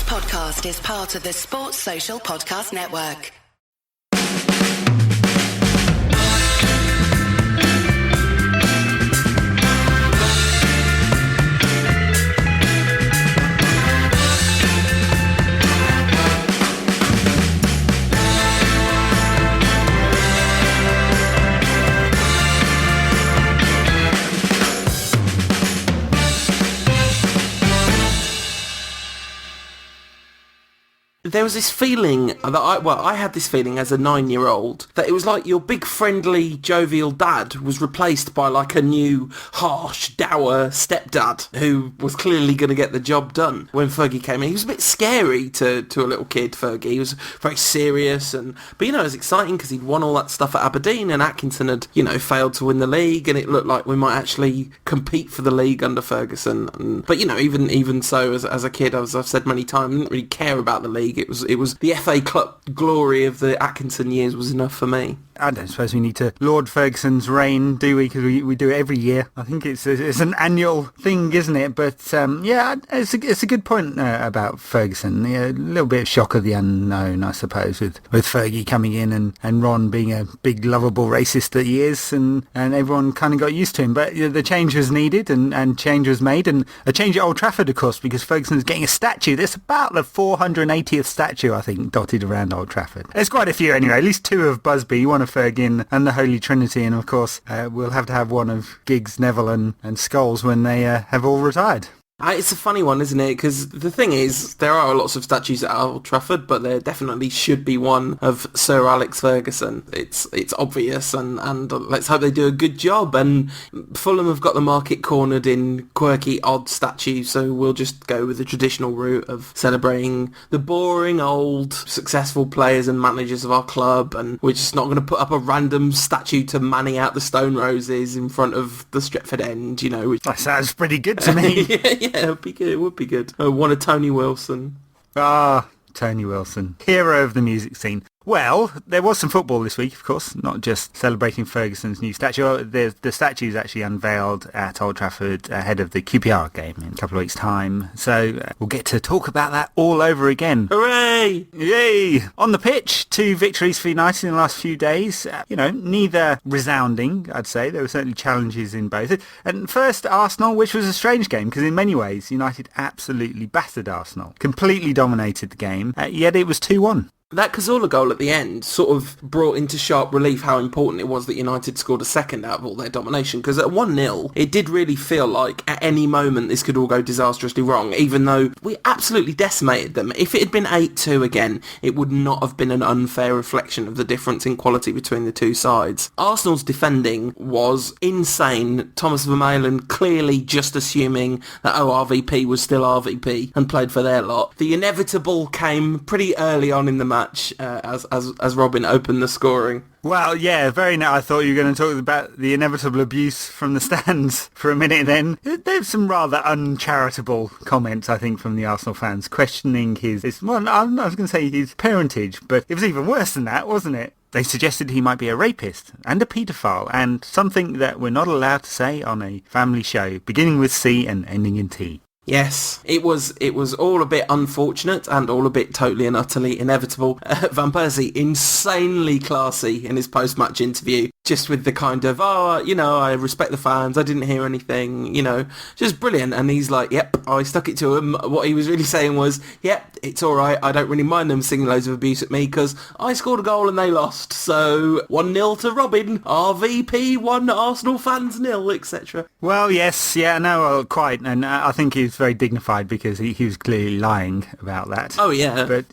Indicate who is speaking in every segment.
Speaker 1: podcast is part of the Sports Social Podcast Network.
Speaker 2: There was this feeling that I had this feeling as a 9-year-old that it was like your big friendly jovial dad was replaced by like a new harsh dour stepdad who was clearly going to get the job done. When Fergie came in, he was a bit scary to a little kid. Fergie, he was very serious, but it was exciting because he'd won all that stuff at Aberdeen and Atkinson had failed to win the league, and it looked like we might actually compete for the league under Ferguson. But even so, as a kid, as I've said many times, I didn't really care about the league. It was the FA Cup glory of the Atkinson years was enough for me.
Speaker 3: I don't suppose we need to laud Ferguson's reign, do we? Because we do it every year. I think it's an annual thing, isn't it? But it's a good point about Ferguson. A little bit of shock of the unknown, I suppose, with Fergie coming in and Ron being a big lovable racist that he is, and everyone kind of got used to him. But the change was needed and change was made, and a change at Old Trafford, of course, because Ferguson's getting a statue. There's about the 480th statue, I think, dotted around Old Trafford. There's quite a few anyway, at least 2 of Busby, one of Fergie and the Holy Trinity, and of course we'll have to have one of Giggs, Neville and Scholes when they have all retired.
Speaker 2: It's a funny one, isn't it? Because the thing is, there are lots of statues at Old Trafford, but there definitely should be one of Sir Alex Ferguson. It's obvious, and let's hope they do a good job. And Fulham have got the market cornered in quirky, odd statues, so we'll just go with the traditional route of celebrating the boring, old, successful players and managers of our club, and we're just not going to put up a random statue to Manning out the Stone Roses in front of the Stretford End, Which...
Speaker 3: That sounds pretty good to me.
Speaker 2: Yeah, it would be good. It would be good. One of Tony Wilson.
Speaker 3: Tony Wilson, hero of the music scene. Well, there was some football this week, of course, not just celebrating Ferguson's new statue. The statue is actually unveiled at Old Trafford ahead of the QPR game in a couple of weeks' time. So we'll get to talk about that all over again.
Speaker 2: Hooray!
Speaker 3: Yay! On the pitch, 2 victories for United in the last few days. Neither resounding, I'd say. There were certainly challenges in both. And first, Arsenal, which was a strange game, because in many ways, United absolutely battered Arsenal. Completely dominated the game, yet it was 2-1.
Speaker 2: That Cazorla goal at the end sort of brought into sharp relief how important it was that United scored a second out of all their domination, because at 1-0 it did really feel like at any moment this could all go disastrously wrong, even though we absolutely decimated them. If it had been 8-2 again, it would not have been an unfair reflection of the difference in quality between the two sides. Arsenal's defending was insane. Thomas Vermaelen clearly just assuming that RVP was still RVP and played for their lot. The inevitable came pretty early on in the match as Robin opened the scoring.
Speaker 3: Well, yeah, very nice. I thought you were going to talk about the inevitable abuse from the stands for a minute then. There's some rather uncharitable comments, I think, from the Arsenal fans questioning his I was going to say his parentage, but it was even worse than that, wasn't it? They suggested he might be a rapist and a paedophile and something that we're not allowed to say on a family show, beginning with C and ending in T.
Speaker 2: Yes, it was all a bit unfortunate and all a bit totally and utterly inevitable. Van Persie, insanely classy in his post-match interview, just with the kind of, I respect the fans, I didn't hear anything, just brilliant. And he's like, yep, I stuck it to him. What he was really saying was, yep, it's all right, I don't really mind them singing loads of abuse at me because I scored a goal and they lost. So 1-0 to Robin, RVP 1, Arsenal fans 0, etc.
Speaker 3: Well, yes, yeah, no, quite. And I think he's very dignified because he was clearly lying about that.
Speaker 2: Oh, yeah.
Speaker 3: But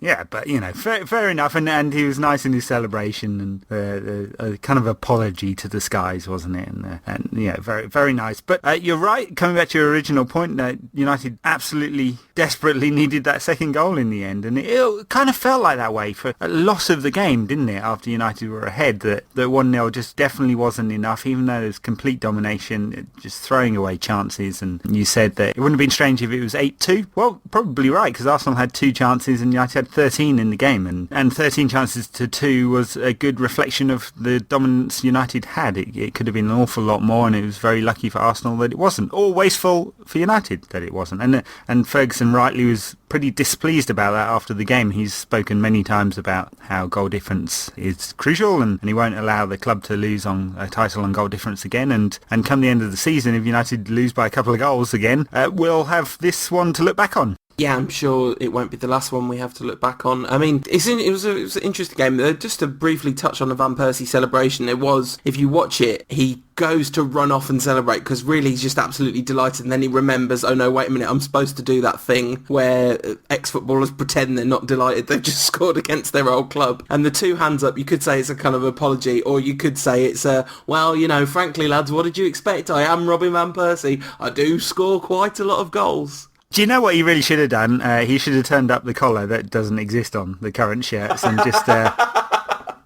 Speaker 3: fair enough. And he was nice in his celebration and a kind of apology to the skies, wasn't it? And very, very nice. But you're right, coming back to your original point, United absolutely desperately needed that second goal in the end. And it kind of felt like that way for a loss of the game, didn't it? After United were ahead, that 1-0 just definitely wasn't enough, even though there was complete domination, just throwing away chances. And you said that it wouldn't have been strange if it was 8-2. Well, probably right, because Arsenal had 2 chances and United had 13 in the game. And 13 chances to 2 was a good reflection of the dominance United had. It could have been an awful lot more, and it was very lucky for Arsenal that it wasn't. Or wasteful for United that it wasn't. And Ferguson Ferguson rightly was pretty displeased about that after the game. He's spoken many times about how goal difference is crucial and he won't allow the club to lose on a title on goal difference again. And come the end of the season, if United lose by a couple of goals again, we'll have this one to look back on.
Speaker 2: Yeah, I'm sure it won't be the last one we have to look back on. I mean, it was an interesting game. Just to briefly touch on the Van Persie celebration, it was, if you watch it, he goes to run off and celebrate because really he's just absolutely delighted, and then he remembers, oh no, wait a minute, I'm supposed to do that thing where ex-footballers pretend they're not delighted they've just scored against their old club. And the two hands up, you could say it's a kind of apology, or you could say it's a, well, you know, frankly lads, what did you expect? I am Robin van Persie. I do score quite a lot of goals.
Speaker 3: Do you know what he really should have done? He should have turned up the collar that doesn't exist on the current shirts and just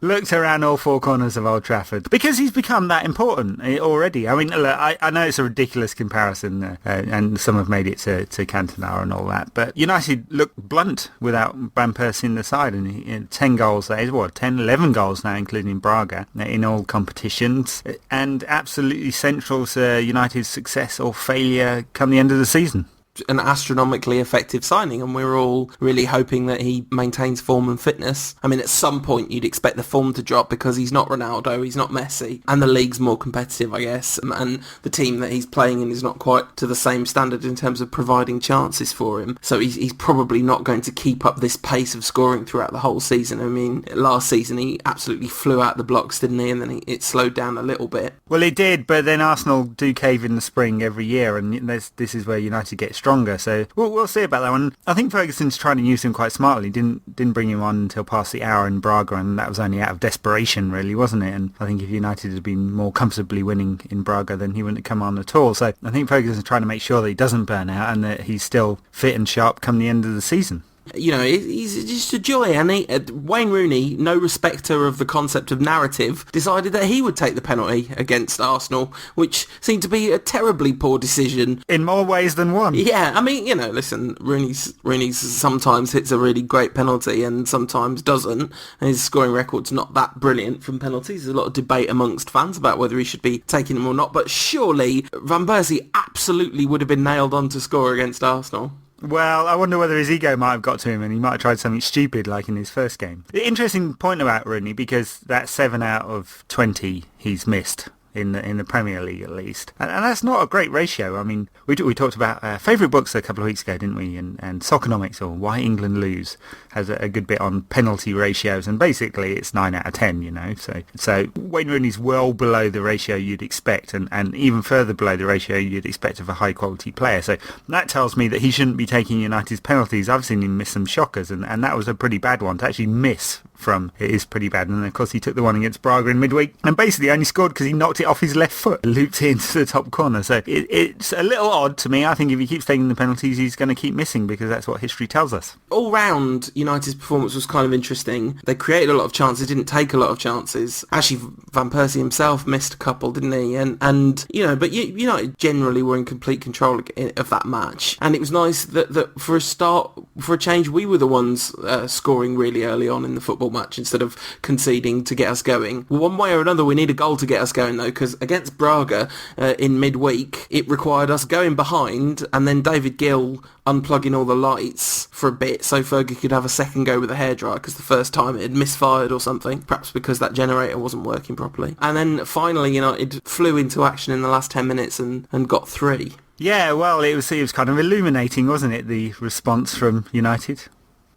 Speaker 3: looked around all four corners of Old Trafford. Because he's become that important already. I mean, look, I know it's a ridiculous comparison, and some have made it to Cantona and all that, but United look blunt without Van Persie in the side, and 10 goals, that is, 11 goals now, including Braga, in all competitions, and absolutely central to United's success or failure come the end of the season.
Speaker 2: An astronomically effective signing, and we're all really hoping that he maintains form and fitness. I mean, at some point you'd expect the form to drop because he's not Ronaldo, he's not Messi, and the league's more competitive, I guess, and the team that he's playing in is not quite to the same standard in terms of providing chances for him. So he's probably not going to keep up this pace of scoring throughout the whole season. I mean, last season he absolutely flew out the blocks, didn't he? And then it slowed down a little bit.
Speaker 3: Well, it did, but then Arsenal do cave in the spring every year, and this is where United get stronger. So we'll see about that one. I think Ferguson's trying to use him quite smartly. Didn't bring him on until past the hour in Braga, and that was only out of desperation, really, wasn't it? And I think if United had been more comfortably winning in Braga, then he wouldn't have come on at all. So I think Ferguson's trying to make sure that he doesn't burn out and that he's still fit and sharp come the end of the season.
Speaker 2: You know, he's just a joy, and Wayne Rooney, no respecter of the concept of narrative, decided that he would take the penalty against Arsenal, which seemed to be a terribly poor decision.
Speaker 3: In more ways than one.
Speaker 2: Yeah, I mean, you know, listen, Rooney's sometimes hits a really great penalty and sometimes doesn't. His scoring record's not that brilliant from penalties. There's a lot of debate amongst fans about whether he should be taking them or not, but surely Van Persie absolutely would have been nailed on to score against Arsenal.
Speaker 3: Well, I wonder whether his ego might have got to him and he might have tried something stupid like in his first game. The interesting point about Rooney, because that's 7 out of 20 he's missed in the Premier League at least. And that's not a great ratio. I mean, we talked about favourite books a couple of weeks ago, didn't we? And Soconomics, or Why England Lose, has a good bit on penalty ratios, and basically it's 9 out of 10, you know. So Wayne Rooney's well below the ratio you'd expect, and even further below the ratio you'd expect of a high quality player. So that tells me that he shouldn't be taking United's penalties. I've seen him miss some shockers, and that was a pretty bad one to actually miss from. It is pretty bad. And of course he took the one against Braga in midweek and basically only scored because he knocked it off his left foot, looped it into the top corner. So it's a little odd to me. I think if he keeps taking the penalties, he's going to keep missing, because that's what history tells us. All
Speaker 2: round, United's performance was kind of interesting. They created a lot of chances, didn't take a lot of chances. Actually, Van Persie himself missed a couple, didn't he? And you know, but United generally were in complete control of that match. And it was nice that for a change, we were the ones scoring really early on in the football match instead of conceding to get us going. One way or another, we need a goal to get us going, though, because against Braga in midweek, it required us going behind and then David Gill unplugging all the lights for a bit so Fergie could have a second go with the hairdryer, because the first time it had misfired or something, perhaps because that generator wasn't working properly. And then finally, United flew into action in the last 10 minutes and got 3. Yeah, well, it was kind of illuminating, wasn't it, the response from United?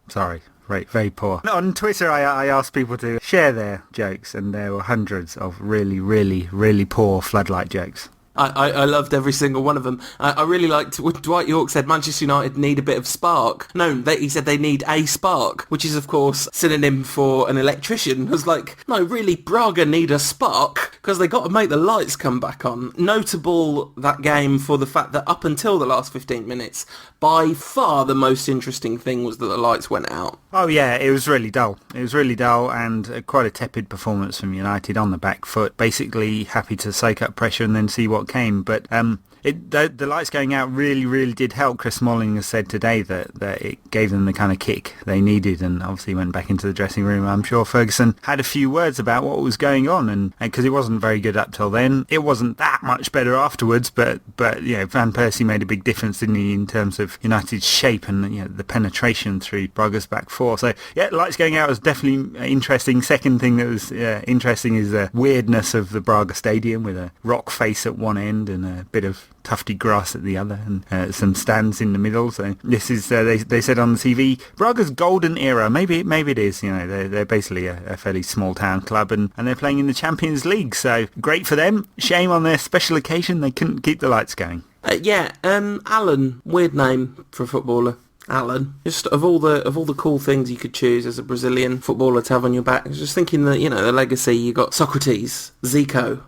Speaker 2: Sorry. Right, very poor. On Twitter, I asked people to share their jokes, and there were hundreds of really, really, really poor floodlight jokes. I loved every single one of them. I really liked what Dwight York said, Manchester United need a bit of spark. No, he said they need a spark, which is, of course, synonym for an electrician. I was like, no, really, Braga need a spark, because they got to make the lights come back on. Notable that game for the fact that up until the last 15 minutes, by far the most interesting thing was that the lights went out. Oh yeah, it was really dull. It was really dull, and quite a tepid performance from United on the back foot. Basically happy to soak up pressure and then see what came. But
Speaker 3: The lights going out really did help. Chris Smalling has said today that it gave them the kind of kick they needed, and obviously went back into the dressing room. I'm sure Ferguson had a few words about what was going on, and because it wasn't very good up till then, it wasn't that much better afterwards. But Van Persie made a big difference, didn't he, in terms of United's shape and the penetration through Braga's back four. So lights going out was definitely interesting. Second thing that was interesting is the weirdness of the Braga Stadium, with a rock face at one end and a bit of tufty grass at the other, and some stands in the middle. So this is they said on the TV, Braga's golden era. Maybe it is. They're basically a fairly small town club, and they're playing in the Champions League. So great for them. Shame on their special occasion they couldn't keep the lights going.
Speaker 2: Alan, weird name for a footballer. Alan, just of all the cool things you could choose as a Brazilian footballer to have on your back, I was just thinking that the legacy, you got Socrates, Zico,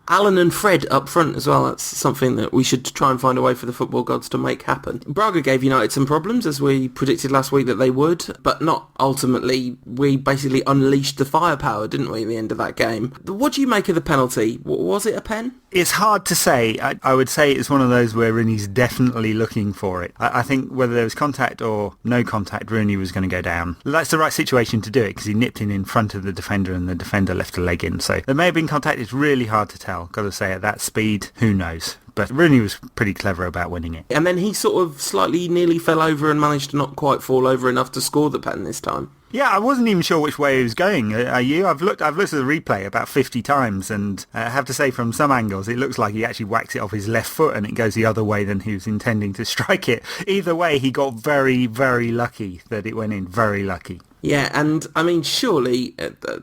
Speaker 2: Alan and Fred up front as well. That's something that we should try and find a way for the football gods to make happen. Braga gave United some problems, as we predicted last week that they would, but not ultimately. We basically unleashed the firepower, didn't we, at the end of that game? What do you make of the penalty? Was it a pen?
Speaker 3: It's hard to say. I would say it's one of those where Rooney's definitely looking for it. I think whether there was contact or no contact, Rooney was going to go down. That's the right situation to do it, because he nipped in front of the defender and the defender left a leg in. So there may have been contact. It's really hard to tell. Got to say, at that speed, who knows? But Rooney was pretty clever about winning it.
Speaker 2: And then he sort of slightly nearly fell over and managed to not quite fall over enough to score the pen this time.
Speaker 3: Yeah, I wasn't even sure which way he was going. Are you? I've looked at the replay about 50 times, and I have to say, from some angles, it looks like he actually whacks it off his left foot and it goes the other way than he was intending to strike it. Either way, he got very, very lucky that it went in. Very lucky.
Speaker 2: Yeah, and I mean, surely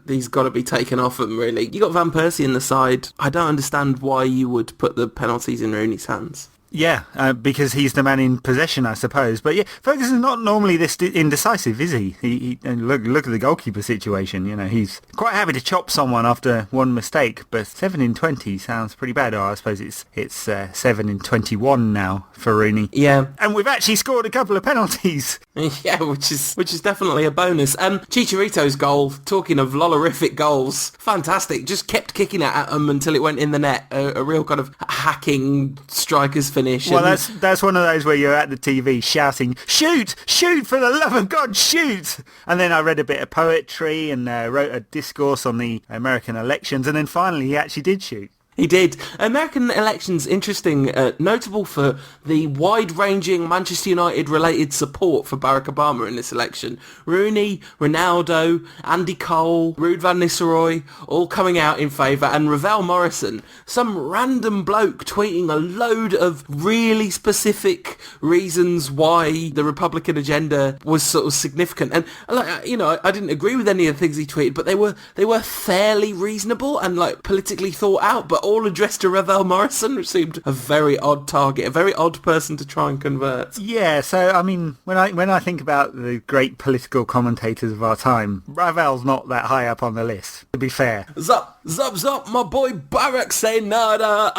Speaker 2: he's got to be taken off him, really. You got Van Persie in the side. I don't understand why you would put the penalties in Rooney's hands.
Speaker 3: Yeah, because he's the man in possession, I suppose. But yeah, Ferguson's not normally this indecisive, is he? He look at the goalkeeper situation. He's quite happy to chop someone after one mistake. But 7 in 20 sounds pretty bad. Or I suppose it's 7 in 21 now for Rooney.
Speaker 2: Yeah,
Speaker 3: and we've actually scored a couple of penalties.
Speaker 2: Yeah, which is definitely a bonus. Chicharito's goal. Talking of lollerific goals, fantastic. Just kept kicking it at him until it went in the net. A real kind of hacking striker's finish.
Speaker 3: Well, that's one of those where you're at the TV shouting, shoot, for the love of God, shoot. And then I read a bit of poetry and wrote a discourse on the American elections, and then finally he actually did shoot.
Speaker 2: He did. American elections, interesting, notable for the wide-ranging Manchester United-related support for Barack Obama in this election. Rooney, Ronaldo, Andy Cole, Ruud van Nistelrooy, all coming out in favour, and Ravel Morrison, some random bloke tweeting a load of really specific reasons why the Republican agenda was sort of significant. And I didn't agree with any of the things he tweeted, but they were fairly reasonable and politically thought out, but all addressed to Ravel Morrison, which seemed a very odd target, a very odd person to try and convert.
Speaker 3: Yeah, so I mean, when I think about the great political commentators of our time, Ravel's not that high up on the list, to be fair.
Speaker 2: Zop, my boy Barack say nada.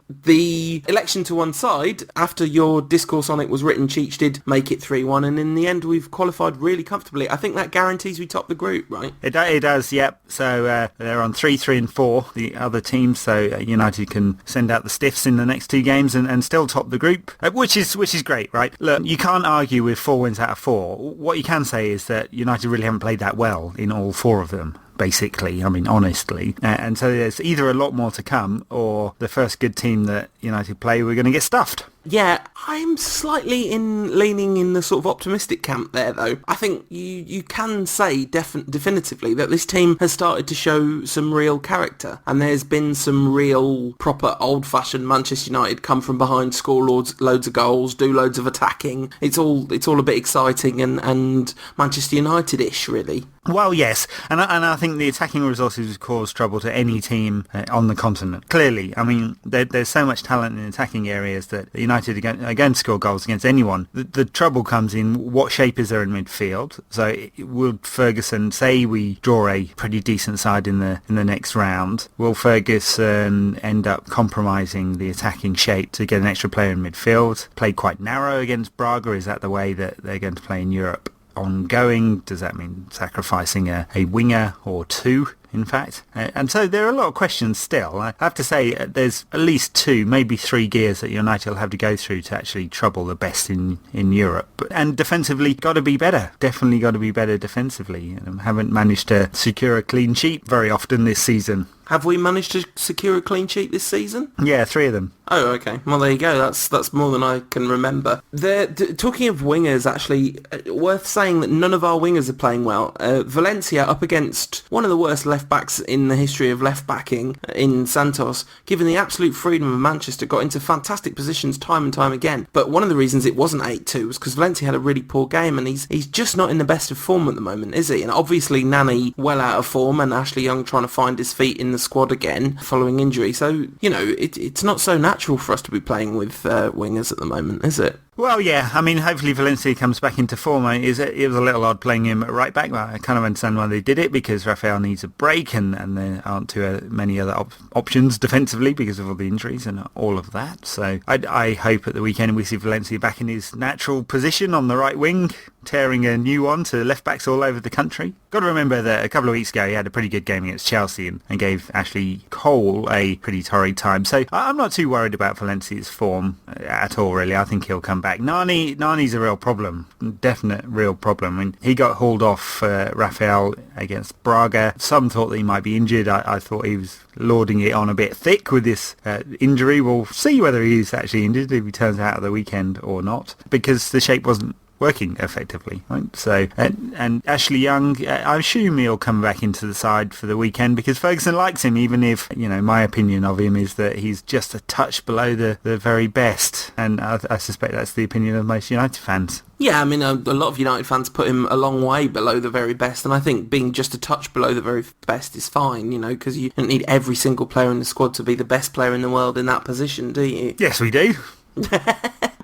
Speaker 2: The election to one side, after your discourse on it was written, Cheech did make it 3-1, and in the end we've qualified really comfortably. I think that guarantees we top the group, right?
Speaker 3: It does, yep. So they're on 3, 3 and 4, the other teams, so United can send out the stiffs in the next 2 games and still top the group, which is great, right? Look, you can't argue with 4 wins out of 4. What you can say is that United really haven't played that well in all 4 of them. Basically, I mean, honestly. And so there's either a lot more to come, or the first good team that United play, we're going to get stuffed.
Speaker 2: Yeah, I'm slightly leaning in the sort of optimistic camp there, though. I think you can say definitively that this team has started to show some real character, and there's been some real proper old-fashioned Manchester United come from behind, score loads of goals, do loads of attacking. It's all a bit exciting and Manchester United-ish, really.
Speaker 3: Well, yes, and I think the attacking resources cause trouble to any team on the continent. Clearly, I mean, there's so much talent in attacking areas that United are going to score goals against anyone. The trouble comes in what shape is there in midfield. So will Ferguson, say we draw a pretty decent side in the next round, will Ferguson end up compromising the attacking shape to get an extra player in midfield? Play quite narrow against Braga? Is that the way that they're going to play in Europe? Ongoing? Does that mean sacrificing a winger or 2? in fact. And so there are a lot of questions still. I have to say there's at least 2, maybe 3 gears that United will have to go through to actually trouble the best in Europe. And defensively, got to be better. Definitely got to be better defensively. Haven't managed to secure a clean sheet very often this season.
Speaker 2: Have we managed to secure a clean sheet this season?
Speaker 3: Yeah, 3 of them.
Speaker 2: Oh, okay. Well, there you go. That's more than I can remember. Talking of wingers, actually, worth saying that none of our wingers are playing well. Valencia up against one of the worst left-backs in the history of left-backing in Santos, given the absolute freedom of Manchester, got into fantastic positions time and time again. But one of the reasons it wasn't 8-2 was because Valencia had a really poor game, and he's just not in the best of form at the moment, is he? And obviously Nani well out of form, and Ashley Young trying to find his feet in the squad again following injury. So, it's not so natural for us to be playing with wingers at the moment, is it?
Speaker 3: Well, yeah. I mean, hopefully Valencia comes back into form. It was a little odd playing him at right back, but I kind of understand why they did it, because Rafael needs a break and there aren't too many other options defensively because of all the injuries and all of that. So I hope at the weekend we see Valencia back in his natural position on the right wing, tearing a new one to left-backs all over the country. Got to remember that a couple of weeks ago he had a pretty good game against Chelsea and gave Ashley Cole a pretty torrid time. So I'm not too worried about Valencia's form at all, really. I think he'll come back. Nani's a real problem, definite real problem. I mean, he got hauled off Rafael against Braga. Some thought that he might be injured. I thought he was lauding it on a bit thick with this injury. We'll see whether he is actually injured, if he turns out at the weekend or not, because the shape wasn't working effectively, right? So, and Ashley Young, I assume he'll come back into the side for the weekend because Ferguson likes him, even if, my opinion of him is that he's just a touch below the very best, and I suspect that's the opinion of most United fans.
Speaker 2: Yeah, I mean, a lot of United fans put him a long way below the very best, and I think being just a touch below the very best is fine, because you don't need every single player in the squad to be the best player in the world in that position, do you?
Speaker 3: Yes, we do.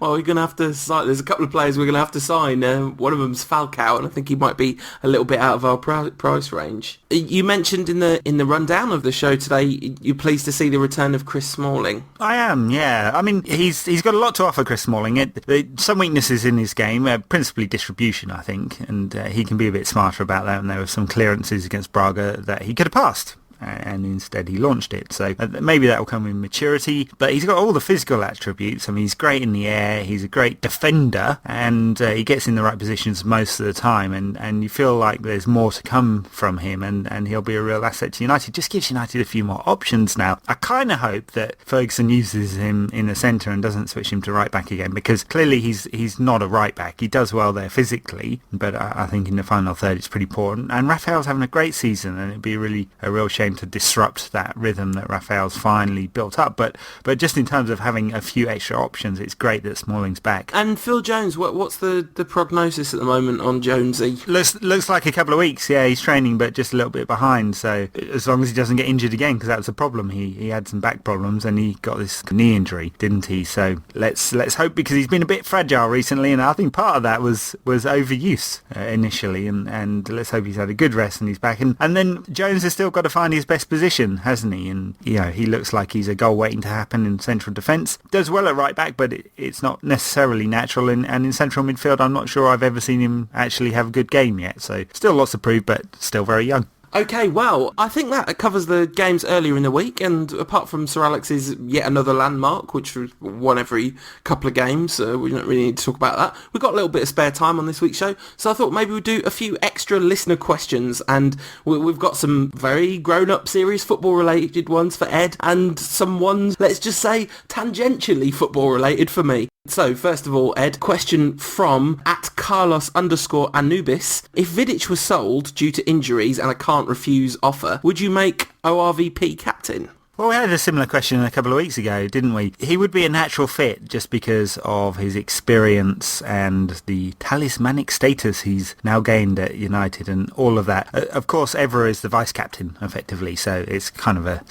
Speaker 2: Well, we're going to have to sign. There's a couple of players we're going to have to sign. One of them's Falcao, and I think he might be a little bit out of our price range. You mentioned in the rundown of the show today, you're pleased to see the return of Chris Smalling. I
Speaker 3: am, yeah. I mean, he's got a lot to offer, Chris Smalling. Some weaknesses in his game, principally distribution, I think, and he can be a bit smarter about that. And there were some clearances against Braga that he could have passed, and instead he launched it. So maybe that will come with maturity, but he's got all the physical attributes. I mean, he's great in the air, he's a great defender, and he gets in the right positions most of the time, and you feel like there's more to come from him, and he'll be a real asset to United. Just gives United a few more options now. I kind of hope that Ferguson uses him in the centre and doesn't switch him to right back again, because clearly he's not a right back. He does well there physically, but I think in the final third it's pretty poor, and Rafael's having a great season, and it'd be really a real shame to disrupt that rhythm that Rafael's finally built up. But just in terms of having a few extra options, it's great that Smalling's back.
Speaker 2: And Phil Jones, what's the prognosis at the moment on Jonesy?
Speaker 3: Looks like a couple of weeks. Yeah, he's training, but just a little bit behind. So as long as he doesn't get injured again, because that was a problem. He had some back problems and he got this knee injury, didn't he? So let's hope, because he's been a bit fragile recently, and I think part of that was overuse initially, and let's hope he's had a good rest and he's back. And then Jones has still got to find his best position, hasn't he? And he looks like he's a goal waiting to happen in central defence. Does well at right back, but it's not necessarily natural. And in central midfield, I'm not sure I've ever seen him actually have a good game yet. So still lots to prove, but still very young.
Speaker 2: Okay, well, I think that covers the games earlier in the week, and apart from Sir Alex's yet another landmark, which was one every couple of games, we don't really need to talk about that. We've got a little bit of spare time on this week's show, so I thought maybe we'd do a few extra listener questions, and we've got some very grown-up, serious football-related ones for Ed, and some ones, let's just say, tangentially football-related for me. So, first of all, Ed, question from @Carlos_Anubis. If Vidic was sold due to injuries and a can't refuse offer, would you make ORVP captain?
Speaker 3: Well, we had a similar question a couple of weeks ago, didn't we? He would be a natural fit just because of his experience and the talismanic status he's now gained at United and all of that. Of course, Evra is the vice captain, effectively, so it's kind of a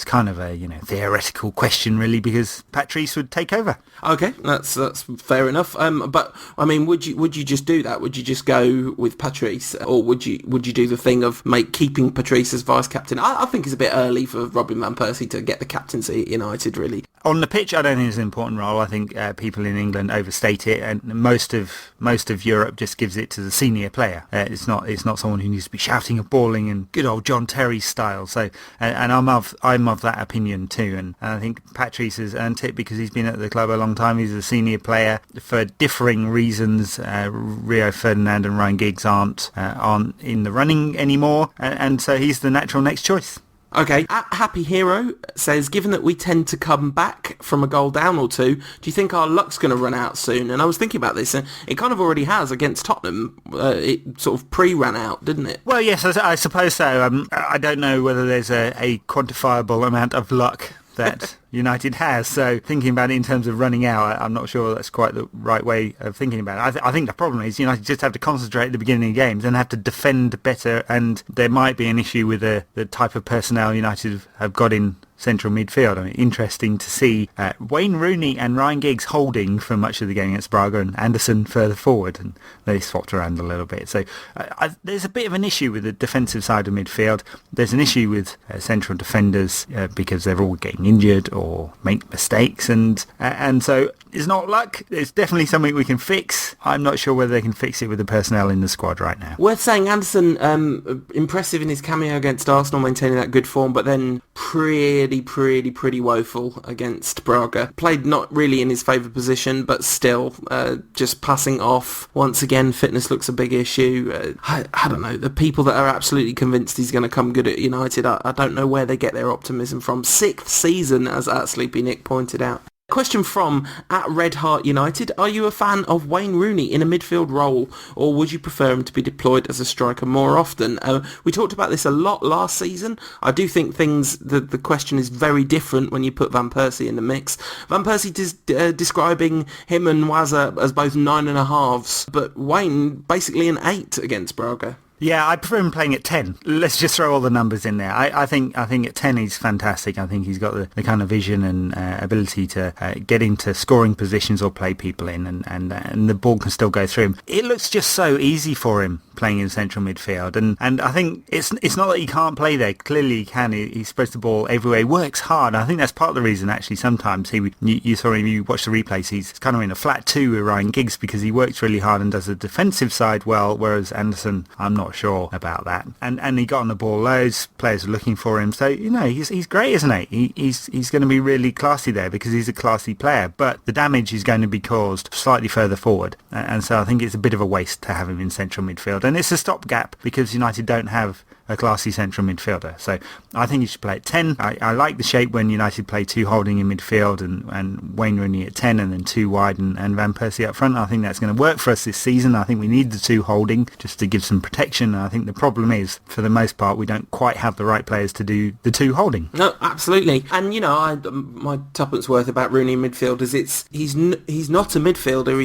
Speaker 3: theoretical question, really, because Patrice would take over.
Speaker 2: Okay, that's fair enough. But I mean, would you just do that? Would you just go with Patrice, or would you do the thing of keeping Patrice as vice captain? I think it's a bit early for Robin van Persie to get get the captaincy at United, really.
Speaker 3: On the pitch, I don't think it's an important role. I think people in England overstate it, and most of Europe just gives it to the senior player. It's not someone who needs to be shouting and bawling in good old John Terry style. So, and I'm of that opinion too. And I think Patrice has earned it because he's been at the club a long time. He's a senior player for differing reasons. Rio Ferdinand and Ryan Giggs aren't in the running anymore, and so he's the natural next choice.
Speaker 2: Okay, Happy Hero says, given that we tend to come back from a goal down or two, do you think our luck's going to run out soon? And I was thinking about this, and it kind of already has against Tottenham. It sort of pre-ran out, didn't it?
Speaker 3: Well, yes, I suppose so. I don't know whether there's a quantifiable amount of luck that United has, so thinking about it in terms of running out, I'm not sure that's quite the right way of thinking about it. I think the problem is United just have to concentrate at the beginning of games and have to defend better, and there might be an issue with the type of personnel United have got in central midfield. I mean, interesting to see Wayne Rooney and Ryan Giggs holding for much of the game against Braga, and Anderson further forward, and they swapped around a little bit. So there's a bit of an issue with the defensive side of midfield. There's an issue with central defenders because they're all getting injured or make mistakes, and so it's not luck. It's definitely something we can fix. I'm not sure whether they can fix it with the personnel in the squad right now.
Speaker 2: Worth saying, Anderson, impressive in his cameo against Arsenal, maintaining that good form, but then pretty woeful against Braga. Played not really in his favoured position, but still just passing off. Once again, fitness looks a big issue. I don't know, the people that are absolutely convinced he's going to come good at United, I don't know where they get their optimism from. 6th season, as Sleepy Nick pointed out. Question from @RedHeartUnited. Are you a fan of Wayne Rooney in a midfield role, or would you prefer him to be deployed as a striker more often? We talked about this a lot last season. I do think the question is very different when you put Van Persie in the mix. Van Persie describing him and Waza as both 9.5s, but Wayne basically an 8 against Braga.
Speaker 3: Yeah, I prefer him playing at 10. Let's just throw all the numbers in there. I think at 10 he's fantastic. I think he's got the kind of vision and ability to get into scoring positions or play people in, and the ball can still go through him. It looks just so easy for him playing in central midfield, and I think it's not that he can't play there. Clearly he can. He spreads the ball everywhere. He works hard. I think that's part of the reason, actually. Sometimes you saw him, you watch the replays, he's kind of in a flat 2 with Ryan Giggs because he works really hard and does the defensive side well, whereas Anderson, I'm not sure about that. And he got on the ball loads. Players were looking for him. So, he's great, isn't he? He's going to be really classy there because he's a classy player. But the damage is going to be caused slightly further forward. And so I think it's a bit of a waste to have him in central midfield. And it's a stopgap because United don't have a classy central midfielder. So I think he should play at 10. I like the shape when United play 2 holding in midfield and Wayne Rooney at 10 and then 2 wide and Van Persie up front. I think that's going to work for us this season. I think we need the 2 holding just to give some protection. And I think the problem is, for the most part, we don't quite have the right players to do the 2 holding.
Speaker 2: No, absolutely. And, my tuppence worth about Rooney in midfield is he's not a midfielder.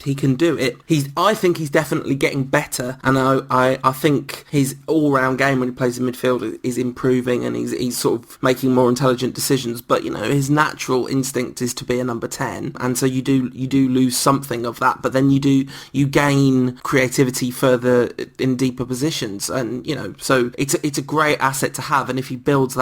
Speaker 2: He can do it. I think he's definitely getting better, and I think his all-round game when he plays in midfield is improving, and he's sort of making more intelligent decisions. But his natural instinct is to be a number 10, and so you do lose something of that. But then you gain creativity further in deeper positions, and so it's a great asset to have. And if he builds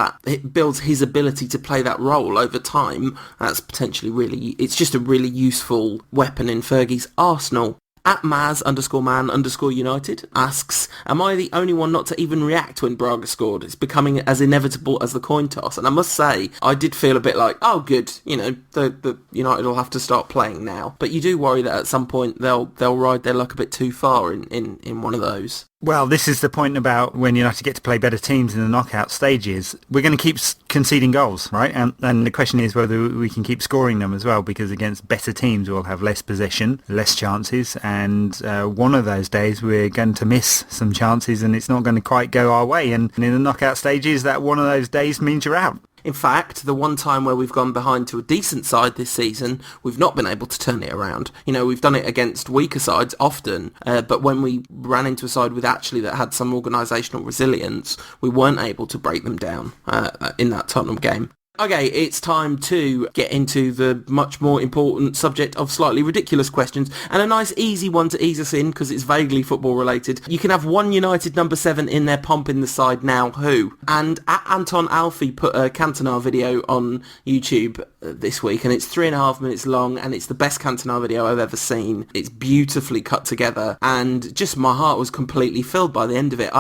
Speaker 2: his ability to play that role over time, that's potentially it's just a really useful weapon in Fergie's arsenal. @Maz_man_United asks, am I the only one not to even react when Braga scored? It's becoming as inevitable as the coin toss. And I must say, I did feel a bit like, oh good, the United will have to start playing now. But you do worry that at some point they'll ride their luck a bit too far in one of those.
Speaker 3: Well, this is the point about when United get to play better teams in the knockout stages. We're going to keep conceding goals, right? And the question is whether we can keep scoring them as well, because against better teams we'll have less possession, less chances, and one of those days we're going to miss some chances and it's not going to quite go our way. And in the knockout stages, that one of those days means you're out.
Speaker 2: In fact, the one time where we've gone behind to a decent side this season, we've not been able to turn it around. We've done it against weaker sides often, but when we ran into a side that had some organisational resilience, we weren't able to break them down in that Tottenham game. Okay, it's time to get into the much more important subject of slightly ridiculous questions, and a nice easy one to ease us in because it's vaguely football related. You can have one United number 7 in their pomp in the side now. Who? And Anton Alfie put a Cantona video on YouTube this week, and it's 3.5 minutes long, and it's the best Cantona video I've ever seen. It's beautifully cut together, and just my heart was completely filled by the end of it.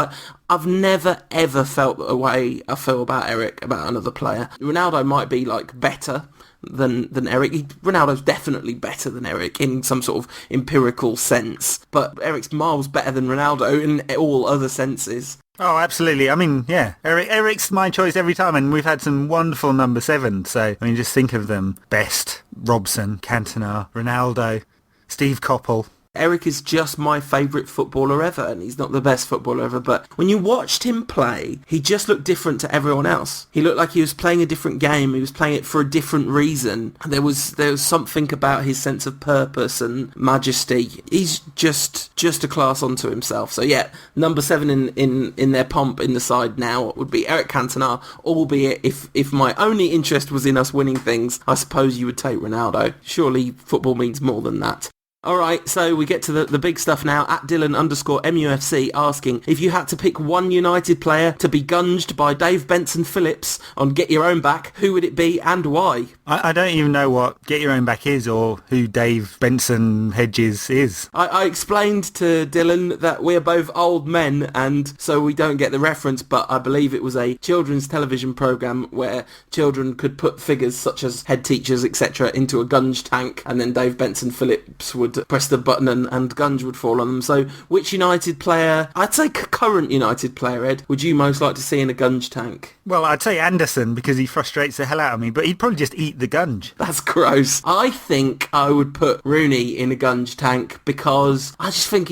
Speaker 2: I've never ever felt the way I feel about Eric, about another player. Ronaldo might be like better than Eric. Ronaldo's definitely better than Eric in some sort of empirical sense, but Eric's miles better than Ronaldo in all other senses.
Speaker 3: Oh, absolutely. I mean, yeah, Eric's my choice every time, and we've had some wonderful number 7. So, I mean, just think of them. Best, Robson, Cantona, Ronaldo, Steve Coppell.
Speaker 2: Eric is just my favourite footballer ever, and he's not the best footballer ever, but when you watched him play, he just looked different to everyone else. He looked like he was playing a different game, he was playing it for a different reason. There was something about his sense of purpose and majesty. He's just a class unto himself. So yeah, number 7 in their pomp in the side now would be Eric Cantona, albeit if my only interest was in us winning things, I suppose you would take Ronaldo. Surely football means more than that. Alright, so we get to the big stuff now. At Dylan_MUFC asking, if you had to pick one United player to be gunged by Dave Benson Phillips on Get Your Own Back, who would it be and why?
Speaker 3: I don't even know what Get Your Own Back is or who Dave Benson Hedges is.
Speaker 2: I explained to Dylan that we're both old men and so we don't get the reference, but I believe it was a children's television programme where children could put figures such as head teachers, etc. into a gunge tank, and then Dave Benson Phillips would press the button and gunge would fall on them. So which United player, I'd say current United player, Ed, would you most like to see in a gunge tank?
Speaker 3: Well, I'd say Anderson because he frustrates the hell out of me, but he'd probably just eat the gunge.
Speaker 2: That's gross. I think I would put Rooney in a gunge tank because I just think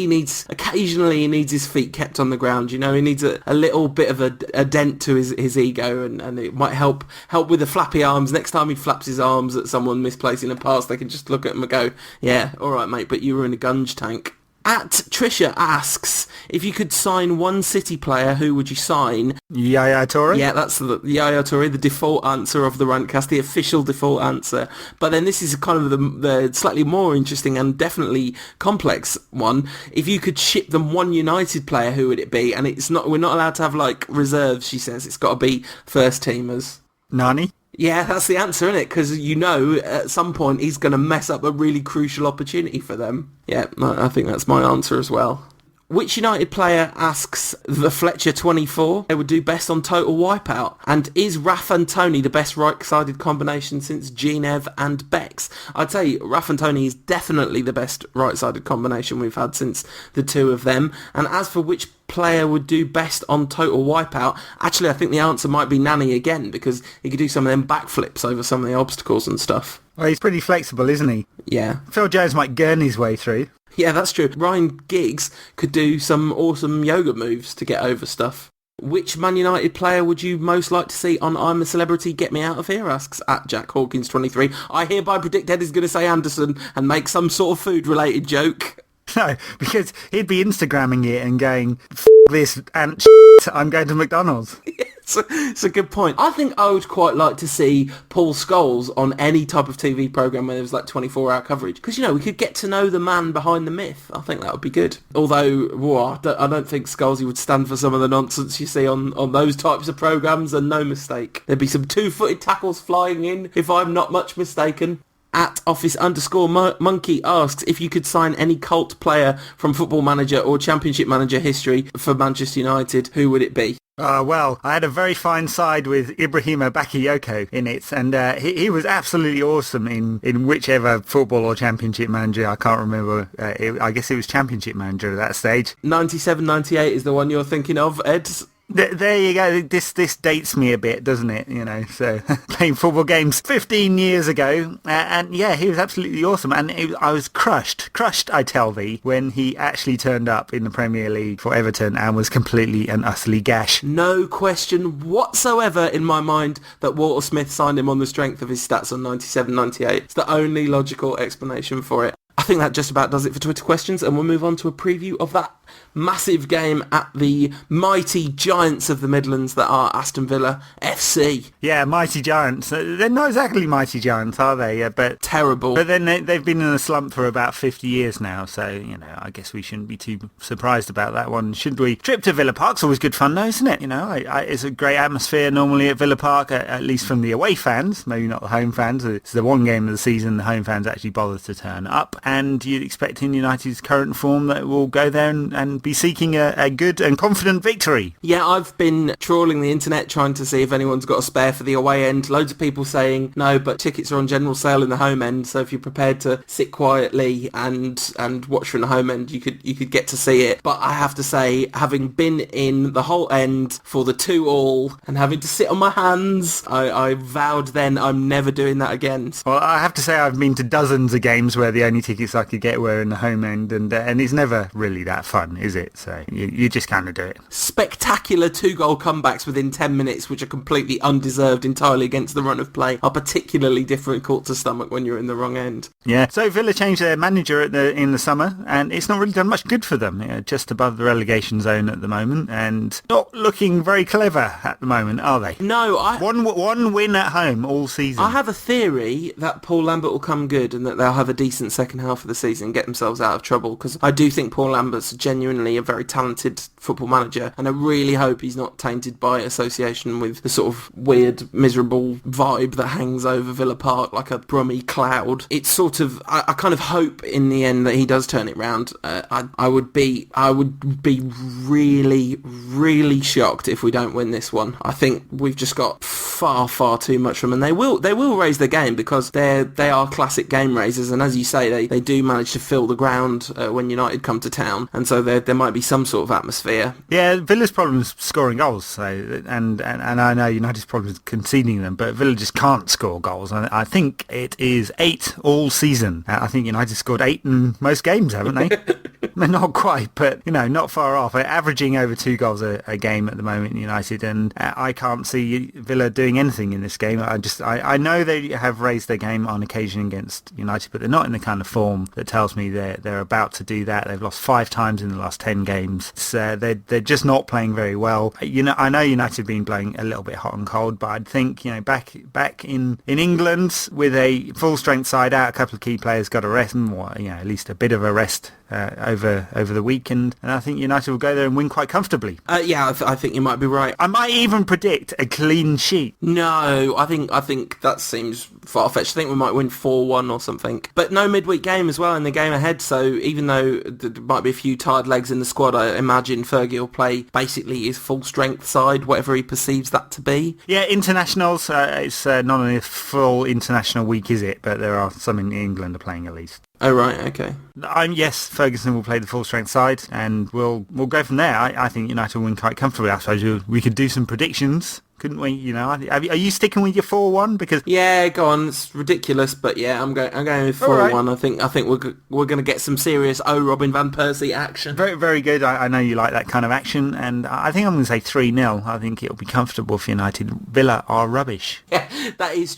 Speaker 2: occasionally he needs his feet kept on the ground, you know, he needs a little bit of a dent to his ego, and it might help with the flappy arms. Next time he flaps his arms at someone misplacing a pass, they can just look at him and go, yeah, alright mate, but you were in a gunge tank. At Trisha asks, if you could sign one City player, who would you sign?
Speaker 3: Yaya Toure?
Speaker 2: Yeah, that's the Yaya Toure, the default answer of the Rantcast, the official default answer. But then this is kind of the slightly more interesting and definitely complex one. If you could ship them one United player, who would it be? And we're not allowed to have like reserves, she says. It's got to be first teamers.
Speaker 3: Nani?
Speaker 2: Yeah, that's the answer, isn't it? Because you know at some point he's going to mess up a really crucial opportunity for them. Yeah, I think that's my answer as well. Which United player, asks the Fletcher 24, they would do best on Total Wipeout? And is Raf and Tony the best right-sided combination since Genev and Bex? I'd say Raf and Tony is definitely the best right-sided combination we've had since the two of them. And as for which player would do best on Total Wipeout, actually I think the answer might be Nani again, because he could do some of them backflips over some of the obstacles and stuff.
Speaker 3: Well, he's pretty flexible, isn't he?
Speaker 2: Yeah.
Speaker 3: Phil Jones might gurn his way through.
Speaker 2: Yeah, that's true. Ryan Giggs could do some awesome yoga moves to get over stuff. Which Man United player would you most like to see on I'm a Celebrity, Get Me Out of Here, asks at Jack Hawkins 23. I hereby predict Ed is going to say Anderson and make some sort of food-related joke.
Speaker 3: No, because he'd be Instagramming it and going, F*** this and I'm going to McDonald's.
Speaker 2: It's a good point. I think I would quite like to see Paul Scholes on any type of TV programme where there was like 24-hour coverage. Because, you know, we could get to know the man behind the myth. I think that would be good. Although, I don't think Scholesy would stand for some of the nonsense you see on those types of programmes, and no mistake. There'd be some two-footed tackles flying in, if I'm not much mistaken. At office_monkey asks, if you could sign any cult player from Football Manager or Championship Manager history for Manchester United, who would it be?
Speaker 3: Well, I had a very fine side with Ibrahima Bakayoko in it, and he was absolutely awesome in whichever football or championship manager, I can't remember, I guess it was championship manager at that stage. 97-98 is the one you're thinking of, Ed? There you go. This dates me a bit, doesn't it? You know, so playing football games 15 years ago, and yeah, he was absolutely awesome. And I was crushed, I tell thee, when he actually turned up in the Premier League for Everton and was completely and utterly gash.
Speaker 2: No question whatsoever in my mind that Walter Smith signed him on the strength of his stats on 97-98. It's the only logical explanation for it. I think that just about does it for Twitter questions, and we'll move on to a preview of that Massive game at the mighty giants of the Midlands that are Aston Villa FC.
Speaker 3: Yeah, mighty giants. They're not exactly mighty giants, are they? Yeah, but
Speaker 2: terrible.
Speaker 3: But then they've been in a slump for about 50 years now, so, you know, I guess we shouldn't be too surprised about that one, should we? Trip to Villa Park's always good fun, though, isn't it? You know, it's a great atmosphere normally at Villa Park, at least from the away fans, maybe not the home fans. It's the one game of the season the home fans actually bother to turn up, and you'd expect in United's current form that we'll go there and be seeking a good and confident victory.
Speaker 2: Yeah, I've been trawling the internet trying to see if anyone's got a spare for the away end. Loads of people saying no, but tickets are on general sale in the home end, so if you're prepared to sit quietly and watch from the home end, you could get to see it. But I have to say, having been in the whole end for the 2-2 and having to sit on my hands, I vowed then I'm never doing that again.
Speaker 3: Well, I have to say I've been to dozens of games where the only tickets I could get were in the home end, and it's never really that fun, is it? So you just kind of do it.
Speaker 2: Spectacular 2-goal comebacks within 10 minutes, which are completely undeserved entirely against the run of play, are particularly difficult to stomach when you're in the wrong end.
Speaker 3: Yeah, so Villa changed their manager in the summer, and it's not really done much good for them. You know, just above the relegation zone at the moment, and not looking very clever at the moment, are they?
Speaker 2: No,
Speaker 3: one win at home all season.
Speaker 2: I have a theory that Paul Lambert will come good and that they'll have a decent second half of the season and get themselves out of trouble, because I do think Paul Lambert's genuinely a very talented football manager, and I really hope he's not tainted by association with the sort of weird, miserable vibe that hangs over Villa Park like a brummy cloud. It's sort of, I kind of hope in the end that he does turn it round. I would be really, really shocked if we don't win this one. I think we've just got far too much from them, and they will raise their game because they are classic game raisers, and as you say, they do manage to fill the ground when United come to town, and so there might be some sort of atmosphere.
Speaker 3: Yeah, Villa's problem is scoring goals, so and I know United's problem is conceding them, but Villa just can't score goals. I think it is 8 all season. I think United scored 8 in most games, haven't they? Not quite, but, you know, not far off. They're averaging over 2 goals a game at the moment, United, and I can't see Villa doing anything in this game. I know they have raised their game on occasion against United, but they're not in the kind of form that tells me they're about to do that. They've lost 5 times in the last 10 games. So they're just not playing very well. You know, I know United have been playing a little bit hot and cold, but I'd think, you know, back in England with a full strength side out, a couple of key players got a rest, and, you know, at least a bit of a rest over the weekend, and I think United will go there and win quite comfortably.
Speaker 2: Yeah, I think you might be right.
Speaker 3: I might even predict a clean sheet.
Speaker 2: No, I think that seems far-fetched. I think we might win 4-1 or something. But no midweek game as well in the game ahead, so even though there might be a few tired legs in the squad, I imagine Fergie will play basically his full-strength side, whatever he perceives that to be.
Speaker 3: Yeah, internationals, it's not a full international week, is it? But there are some in England are playing at least.
Speaker 2: Oh, right, okay.
Speaker 3: Yes, Ferguson will play the full-strength side, and we'll go from there. I think United will win quite comfortably. I suppose we could do some predictions, couldn't we? You know, are you sticking with your 4-1? Because
Speaker 2: yeah, go on. It's ridiculous, but yeah, I'm going with 4-1. Right. I think we're going to get some serious Robin van Persie action.
Speaker 3: Very, very good. I know you like that kind of action, and I think I'm going to say 3-0. I think it'll be comfortable for United. Villa are rubbish.
Speaker 2: Yeah, that is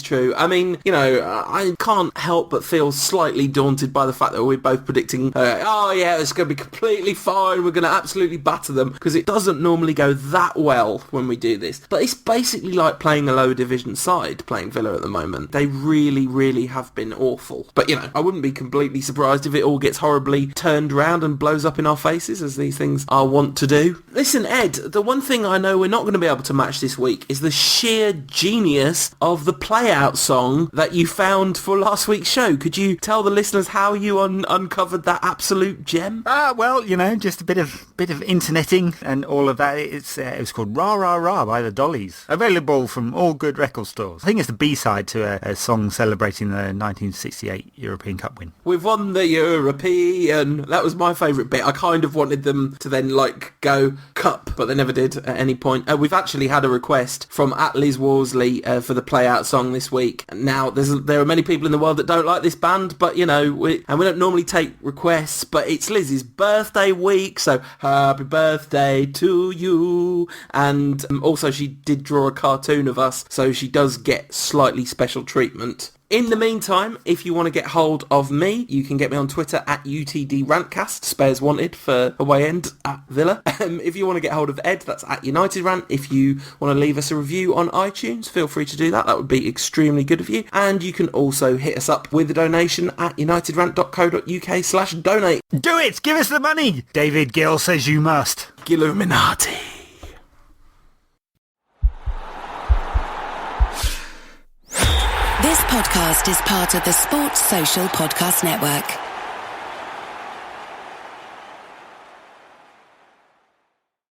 Speaker 2: true. I mean, you know, I can't help but feel slightly daunted by the fact that we're both predicting, it's going to be completely fine. We're going to absolutely batter them, because it doesn't normally go that well when we do this. But it's basically like playing a lower division side, playing Villa at the moment. They really, really have been awful. But, you know, I wouldn't be completely surprised if it all gets horribly turned around and blows up in our faces, as these things are wont to do. Listen, Ed, the one thing I know we're not going to be able to match this week is the sheer genius of the play-out song that you found for last week's show. Could you tell the listeners how you uncovered that absolute gem?
Speaker 3: Well, you know, just a bit of interneting and all of that. It was called Rah Rah Rah by the Dollies. Available from all good record stores. I think it's the B-side to a song celebrating the 1968 European Cup win.
Speaker 2: We've won the European. That was my favourite bit. I kind of wanted them to then go cup, but they never did at any point. We've actually had a request from @Liz Worsley for the play-out song this week. Now, there are many people in the world that don't like this band, but, you know, we don't normally take requests, but it's Liz's birthday week, so happy birthday to you. And also she did draw a cartoon of us, so she does get slightly special treatment. In the meantime, if you want to get hold of me, you can get me on Twitter at UTDRantcast, spares wanted for away end at Villa. If you want to get hold of Ed, that's at United Rant. If you want to leave us a review on iTunes, feel free to do that. That would be extremely good of you. And you can also hit us up with a donation at unitedrant.co.uk/donate.
Speaker 3: Do it! Give us the money! David Gill says you must.
Speaker 2: Illuminati.
Speaker 1: This podcast is part of the Sports Social Podcast Network.